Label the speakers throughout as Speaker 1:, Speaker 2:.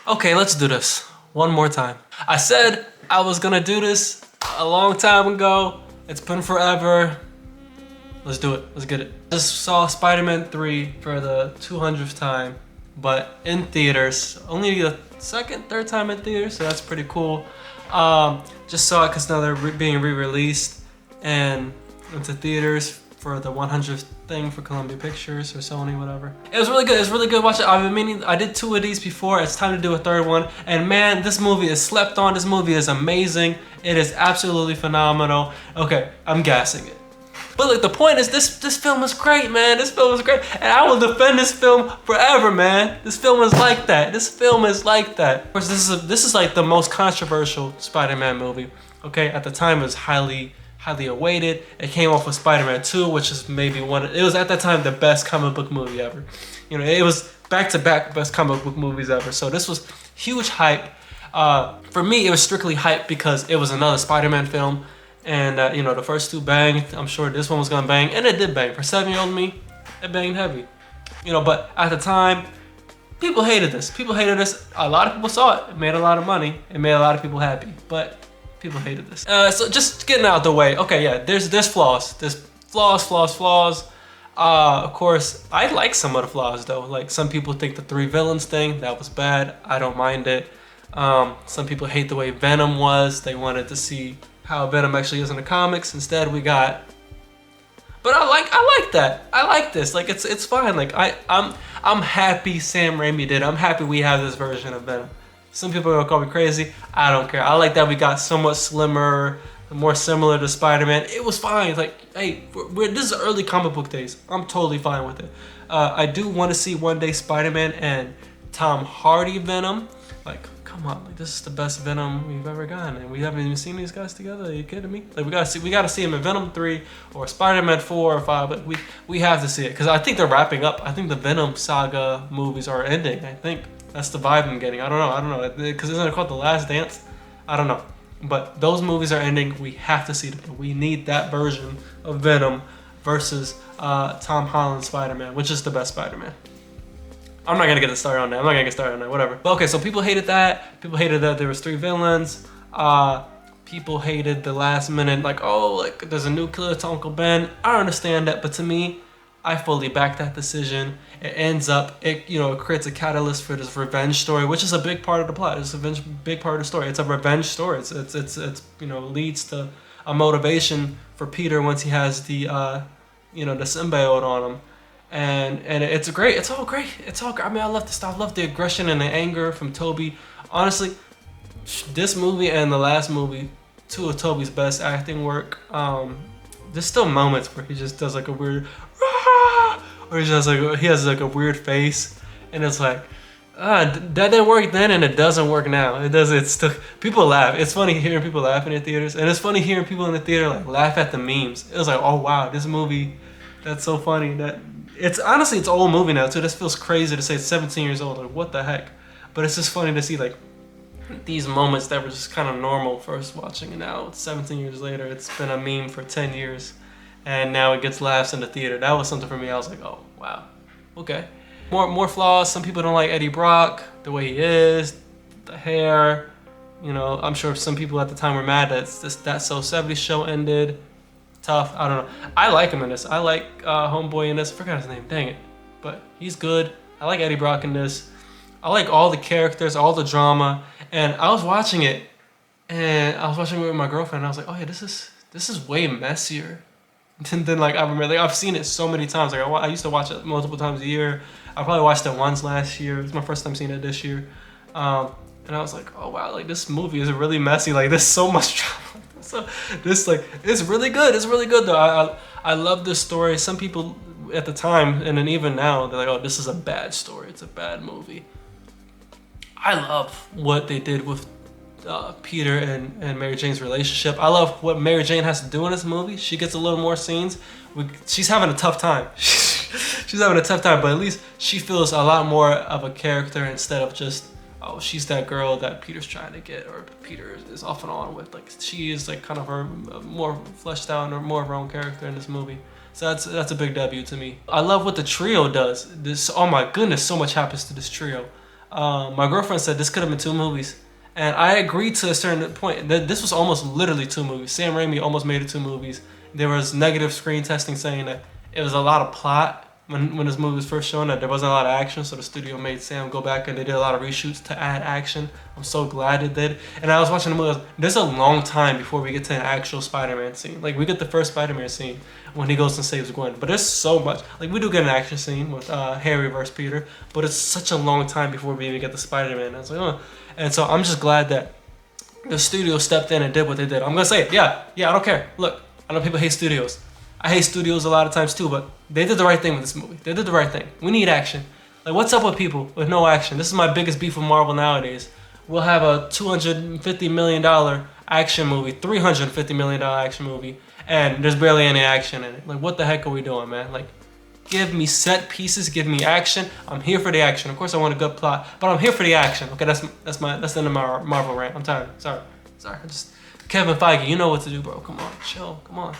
Speaker 1: Okay, let's do this one more time. I said I was gonna do this a long time ago. It's been forever. Let's do it. Let's get it. Just saw Spider-Man 3 for the 200th time, but in theaters. Only the second, third time in theaters, so that's pretty cool. Just saw it because now they're being re-released and into theaters for the 100th thing for Columbia Pictures or Sony, whatever. It was really good. It was really good. Watch it. I've been meaning. I did 2 of these before. It's time to do a 3rd one. And man, this movie is slept on. This movie is amazing. It is absolutely phenomenal. Okay, I'm gassing it. But look, the point is, this film is great, man. This film is great, and I will defend this film forever, man. This film is like that. This film is like that. Of course, this is like the most controversial Spider-Man movie. Okay, at the time it was highly awaited. It came off with Spider-Man 2, which is maybe it was at that time the best comic book movie ever. You know, it was back-to-back best comic book movies ever. So this was huge hype. For me, it was strictly hype because it was another Spider-Man film. And you know, the first 2 banged. I'm sure this one was gonna bang, and it did bang. For 7-year-old me, it banged heavy. You know, but at the time, people hated this. People hated this. A lot of people saw it. It made a lot of money. It made a lot of people happy. But people hated this. So just getting out of the way. Okay, yeah, there's flaws. There's flaws. Of course, I like some of the flaws though. Like some people think the 3 villains thing, that was bad. I don't mind it. Some people hate the way Venom was. They wanted to see how Venom actually is in the comics. Instead, we got. But I like that. I like this. Like it's fine. Like I'm happy Sam Raimi did. I'm happy we have this version of Venom. Some people are gonna call me crazy. I don't care. I like that we got somewhat slimmer, more similar to Spider-Man. It was fine. It's like, hey, this is early comic book days. I'm totally fine with it. I do want to see one day Spider-Man and Tom Hardy Venom. Like, come on, like this is the best Venom we've ever gotten, and we haven't even seen these guys together. Are you kidding me? Like we gotta see him in Venom 3 or Spider-Man 4 or 5. But we have to see it because I think they're wrapping up. I think the Venom saga movies are ending. I think that's the vibe I'm getting. I don't know because isn't it called The Last Dance? I don't know, but those movies are ending. We have to see them. We need that version of Venom versus Tom Holland Spider-Man, which is the best Spider-Man. I'm not gonna get started on that. Whatever. But okay, so people hated that. People hated that there was 3 villains. People hated the last minute, like, oh, like there's a new killer to Uncle Ben. I understand that, but to me, I fully back that decision. It ends up, it creates a catalyst for this revenge story, which is a big part of the plot. It's a big part of the story. It's a revenge story. It's leads to a motivation for Peter once he has the the symbiote on him. And it's great. It's all great. I mean, I love the stuff. I love the aggression and the anger from Toby. Honestly, this movie and the last movie, 2 of Toby's best acting work. There's still moments where he just does like a weird, or he has like a weird face, and it's like, that didn't work then, and it doesn't work now. It does. It's still people laugh. It's funny hearing people laughing in theaters, and it's funny hearing people in the theater like laugh at the memes. It was like, oh wow, this movie, that's so funny. That it's honestly it's an old movie now too. This feels crazy to say it's 17 years old. Like what the heck? But it's just funny to see like these moments that were just kind of normal first watching, and now 17 years later, it's been a meme for 10 years, and now it gets laughs in the theater. That was something for me. I was like, oh wow, okay. More flaws. Some people don't like Eddie Brock, the way he is, the hair. I'm sure some people at the time were mad that that So 70s show ended. Tough. I don't know. I like him in this. I like Homeboy in this. I forgot his name. Dang it. But he's good. I like Eddie Brock in this. I like all the characters, all the drama. And I was watching it, and I was watching it with my girlfriend, and I was like, oh yeah, this is way messier. And then like I remember, like I've seen it so many times. Like I used to watch it multiple times a year. I probably watched it once last year. It was my first time seeing it this year. And I was like, oh wow, like this movie is really messy. Like there's so much drama. So this like it's really good. It's really good though. I love this story. Some people at the time and then even now they're like, oh, this is a bad story. It's a bad movie. I love what they did with Peter and Mary Jane's relationship. I love what Mary Jane has to do in this movie. She gets a little more scenes. She's having a tough time. She's having a tough time, but at least she feels a lot more of a character instead of just, oh, she's that girl that Peter's trying to get or Peter is off and on with. Like she is like kind of her more fleshed out or more of her own character in this movie. So that's a big W to me. I love what the trio does. Oh my goodness, so much happens to this trio. My girlfriend said this could have been 2 movies. And I agreed to a certain point. This was almost literally 2 movies. Sam Raimi almost made it 2 movies. There was negative screen testing saying that it was a lot of plot when this movie was first shown, that there wasn't a lot of action, so the studio made Sam go back and they did a lot of reshoots to add action. I'm so glad it did. And I was watching the movie, there's a long time before we get to an actual Spider-Man scene. Like, we get the first Spider-Man scene when he goes and saves Gwen, but there's so much. Like, we do get an action scene with Harry versus Peter, but it's such a long time before we even get the Spider-Man. I was like, oh. And so I'm just glad that the studio stepped in and did what they did. I'm gonna say it, yeah, I don't care. Look, I know people hate studios. I hate studios a lot of times too, but they did the right thing with this movie. They did the right thing. We need action. Like, what's up with people with no action? This is my biggest beef with Marvel nowadays. We'll have a $250 million action movie, $350 million action movie, and there's barely any action in it. Like, what the heck are we doing, man? Like, give me set pieces, give me action. I'm here for the action. Of course, I want a good plot, but I'm here for the action. Okay, that's the end of my Marvel rant. I'm tired. Sorry. Kevin Feige, you know what to do, bro. Come on, chill. Come on.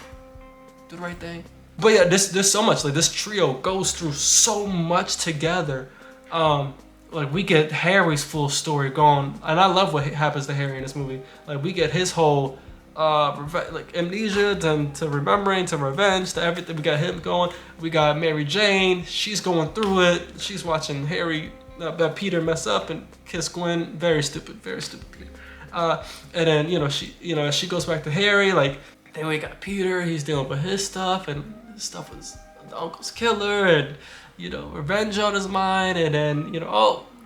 Speaker 1: Do the right thing. But yeah, there's so much. Like, this trio goes through so much together. Like, we get Harry's full story going, and I love what happens to Harry in this movie. Like, we get his whole like amnesia to remembering to revenge to everything. We got him going. We got Mary Jane. She's going through it. She's watching Peter mess up and kiss Gwen. Very stupid Peter. And then she goes back to Harry. Like, then we got Peter, he's dealing with his stuff, and his stuff was the uncle's killer, and, revenge on his mind, and then,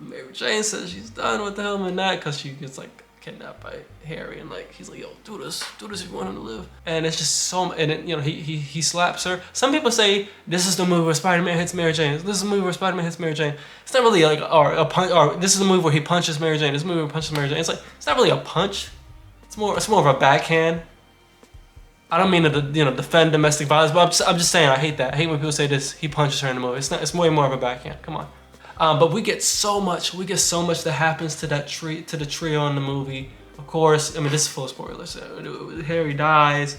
Speaker 1: Mary Jane says she's done with him and that, because she gets, like, kidnapped by Harry, and, like, he's like, yo, do this if you want him to live. And it's just so, and then, he slaps her. Some people say this is the movie where Spider-Man hits Mary Jane. This is the movie where Spider-Man hits Mary Jane. It's not really, like, or this is the movie where he punches Mary Jane. This is the movie where he punches Mary Jane. It's like, it's not really a punch. It's more of a backhand. I don't mean to defend domestic violence, but I'm just saying I hate that. I hate when people say this. He punches her in the movie. It's way more of a backhand. Come on. But we get so much that happens to the trio in the movie. Of course, I mean, this is full of spoilers. Harry dies.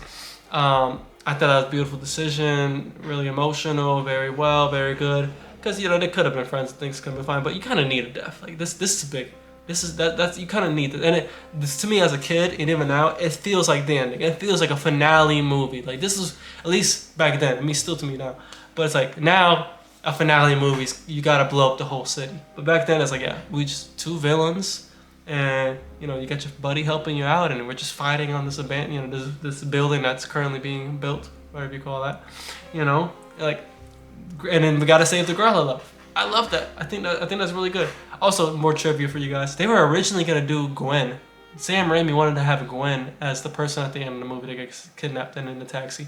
Speaker 1: I thought that was a beautiful decision. Really emotional. Very well. Very good. Because they could have been friends. Things could have been fine. But you kind of need a death. Like this is big. That's you kind of need it, and this to me as a kid, and even now, it feels like the ending. It feels like a finale movie. Like, this is, at least back then. I mean, still to me now, but it's like now a finale movie, you gotta blow up the whole city. But back then, it's like, yeah, we just 2 villains, and you got your buddy helping you out, and we're just fighting on this this building that's currently being built, whatever you call that, like, and then we gotta save the girl I love. I love that. I think that's really good. Also, more trivia for you guys. They were originally gonna do Gwen. Sam Raimi wanted to have Gwen as the person at the end of the movie that gets kidnapped and in the taxi.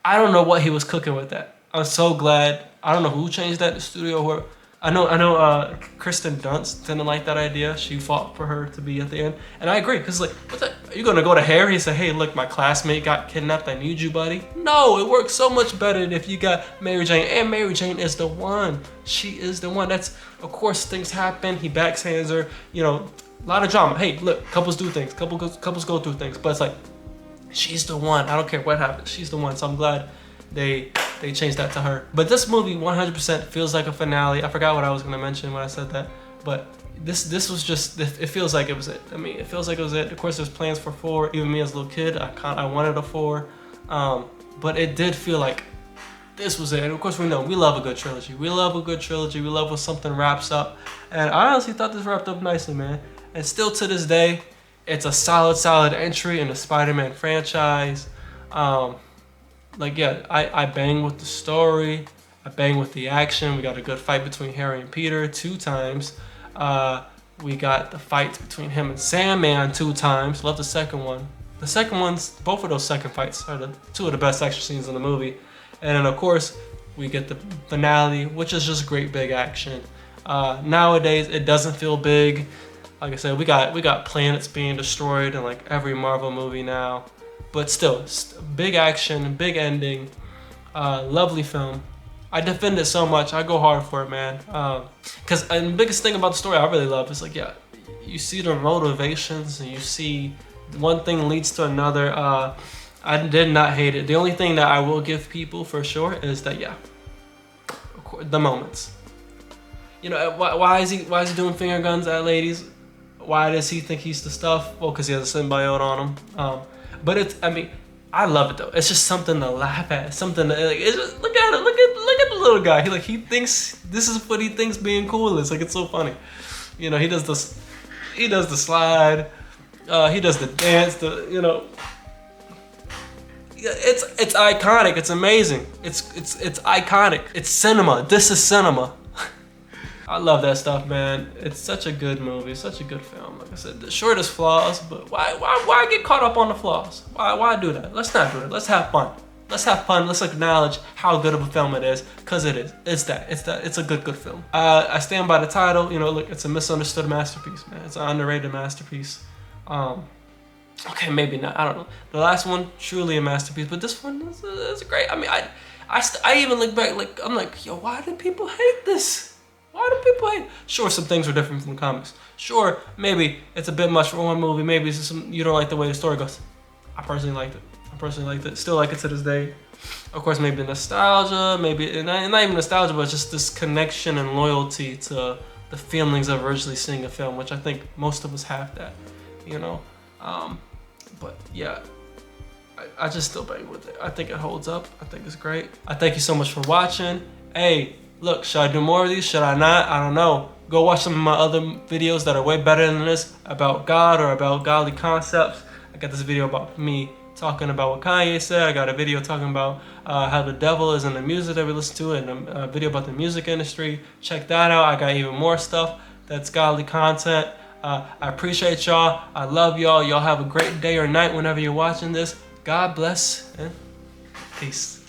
Speaker 1: I don't know what he was cooking with that. I'm so glad. I don't know who changed that. The studio. Where I know. Kristen Dunst didn't like that idea. She fought for her to be at the end, and I agree. Cause like, what's that? Are you gonna go to Harry and say, "Hey, look, my classmate got kidnapped. I need you, buddy"? No, it works so much better if you got Mary Jane, and Mary Jane is the one. She is the one. That's, of course, things happen. He backhands her. A lot of drama. Hey, look, couples do things. Couples go through things, but it's like, she's the one. I don't care what happens. She's the one. So I'm glad they changed that to her. But this movie 100% feels like a finale. I forgot what I was gonna mention when I said that, but this was just, it feels like it was it. I mean, it feels like it was it. Of course, there's plans for 4. Even me as a little kid, I wanted a 4, but it did feel like this was it. And of course, we know we love a good trilogy. We love when something wraps up, and I honestly thought this wrapped up nicely, man. And still to this day, it's a solid entry in the Spider-Man franchise. Like, yeah, I bang with the story. I bang with the action. We got a good fight between Harry and Peter 2 times. We got the fight between him and Sandman 2 times. Love the second one. The second one's, both of those second fights are the 2 of the best action scenes in the movie. And then, of course, we get the finale, which is just great big action. Nowadays, it doesn't feel big. Like I said, we got planets being destroyed in like every Marvel movie now. But still, big action, big ending, lovely film. I defend it so much. I go hard for it, man. Because the biggest thing about the story I really love is like, yeah, you see the motivations and you see one thing leads to another. I did not hate it. The only thing that I will give people for sure is that, yeah, the moments. You know, why is he doing finger guns at ladies? Why does he think he's the stuff? Well, because he has a symbiote on him. But it's, I mean, I love it though. It's just something to laugh at. Something to, like, it's just, look at it. Look at the little guy. He thinks this is what he thinks being cool is. Like, it's so funny. You know, he does the slide. He does the dance. It's iconic. It's amazing. It's iconic. It's cinema. This is cinema. I love that stuff, man. It's such a good movie, such a good film. Like I said, the shortest flaws, but why get caught up on the flaws? Why do that? Let's not do it. Let's have fun. Let's have fun. Let's acknowledge how good of a film it is, cause it is. It's a good film. I stand by the title. You know, look, it's a misunderstood masterpiece, man. It's an underrated masterpiece. Okay, maybe not. I don't know. The last one, truly a masterpiece, but this one is great. I mean, I even look back, like, I'm like, yo, why do people hate this? Why do people hate? Sure, some things were different from the comics. Sure, maybe it's a bit much for one movie. Maybe it's some, you don't like the way the story goes. I personally liked it. Still like it to this day. Of course, maybe nostalgia, maybe not even nostalgia, but just this connection and loyalty to the feelings of originally seeing a film, which I think most of us have that, you know. But yeah, I just still bang with it. I think it holds up. I think it's great. I thank you so much for watching. Hey, look, should I do more of these? Should I not? I don't know. Go watch some of my other videos that are way better than this about God or about godly concepts. I got this video about me talking about what Kanye said. I got a video talking about how the devil is in the music that we listen to, and a video about the music industry. Check that out. I got even more stuff that's godly content. I appreciate y'all. I love y'all. Y'all have a great day or night whenever you're watching this. God bless and peace.